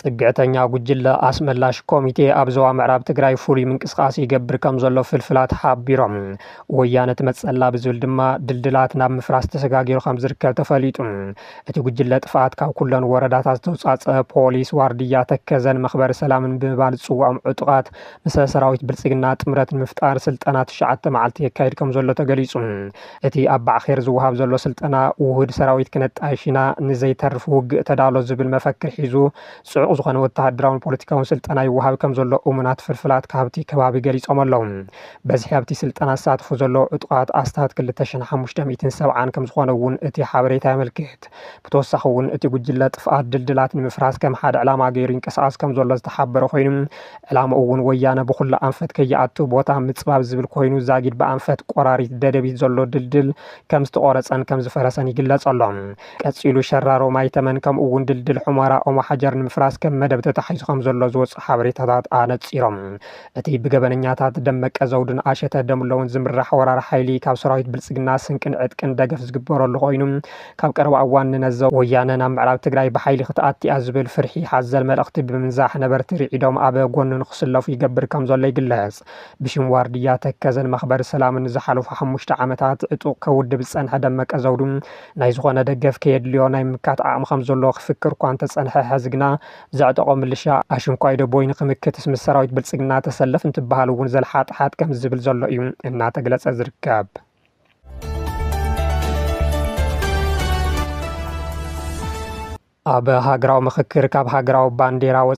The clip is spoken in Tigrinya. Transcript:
ጽግዕተኛ ጉጅለ አስመላሽ ኮሚቴ ኣብ ዞባ ምዕራብ ትግራይ ፍሉይ ምንቅስቃስ ይገብር ከም ዘሎ ፍልፍላት ሓቢሮም ወያነ ትመጽላ ብዝብል ድማ ድልድላት ናብ ምፍራስ ተሰጋጊሩ ከም ዝርከብ ተፈሊጡ እቲ ጉጅለ ጥፋት ካብ ኩለን ወረዳታት ዝተውጻጸ ፖሊስ ዋርድያ ተከዘን መኽበሪ ሰላምን ብምባል ዝጽውዖም ዕጡቃት ምስ ሰራዊት ብልጽግና ጥምረት ንምፍጣር ስልጠና 9 መዓልቲ የካይድ ከም ዘሎ ተገሊጹ እቲ ኣብ ባዕኼር ዝወሃብ ዘሎ ስልጠና ውሁድ ሰራዊት ክነጣይሽና ንዘይተርፍ ውግእ ተዳሎ ዝብል መፈክር ሒዙ ጽዑቕ ዝኾነ ወተሃደራውን ፖለቲካውን ስልጠና ይወሃብ ከም ዘሎ እሙናት ፍልፍላት ካብቲ ከባቢ ገሊጾም ኣለዉ። በዚ ኣብቲ ስልጠና ዝሳተፉ ዘለዉ ዕጡቃት ኣስታት 2570 ከም ዝኾነ እውን እቲ ሓበሬታ የመልክት። ብተወሳኺ እውን እቲ ጉጅለ ጥፍኣት ድልድላት ንምፍራስ ከም ሓደ ዕላማ ገይሩ ይንቀሳቐስ ከም ዘሎ ዝተሓበረ ኮይኑ ዕላምኡ እውን ወያነ ብኩሉ ኣንፈት ከይኣቱ ቦታ ምጽባብ ዝብል ኮይኑ ዛጊድ ብኣንፈት ቆራሪት ደደቢት ዘሎ ድልድል ከም ዝተቆረፀን ከም ዝፈረሰን ይግለጽ ኣሎ። ቀጺሉ ሸራሮ ማይተመን ከምኡ እውን ድልድል ሑመራ ኦሞ ሓጀር ንምፍራስ ከም መደብ ተታሒዙ ከም ዘሎ ዝወፅእ ሓበሬታታት ኣነፂሮም እቲ ብገበነኛታት ደመቀ ዘውድን ኣሸተ ደምለውን ዝምራሕ ወራሪ ሓይሊ ካብ ሰራዊት ብልጽግና ስንቅን ዕጥቅን ደገፍ ዝግበረሉ ኮይኑ ካብ ቀረባ እዋን ንነዘ ወያነ ናብ ምዕራብ ትግራይ ብሓይሊ ክትኣትያ ዝብል ፍርሒ ሓዘል መልእኽቲ ብምንዛሕ ነበርቲ ርዒዶም ኣብ ጎኑ ንክስለፉ ይገብር ከም ዘሎ ይግለጽ። ብሽም ዋርድያ ተከዘን መኽበሪ ሰላምን ዝሓለፉ 5 ዓመታት ዕጡቕ ከውድብ ዝጸንሐ ደመቀ ዘውዱ ናይ ዝኾነ ደገፍ ከየድልዮ ናይ ምካት ዓቕሚ ከም ዘሎ ክፍክር እኳ እንተጸንሐ ሕዝግና ዘዕጠቆ ምልሻ ኣሽንኳይዶ ቦይን ክምክትስ ምስ ሰራዊት ብልጽግና ተሰለፍ እንትበሃል እውን ዘልሓጥሓጥ ከም ዝብል ዘሎ እዩ እናተገለጸ ዝርከብ። ኣብ ሃገራዊ ምክክር ካብ ሃገራዊ ባንዴራ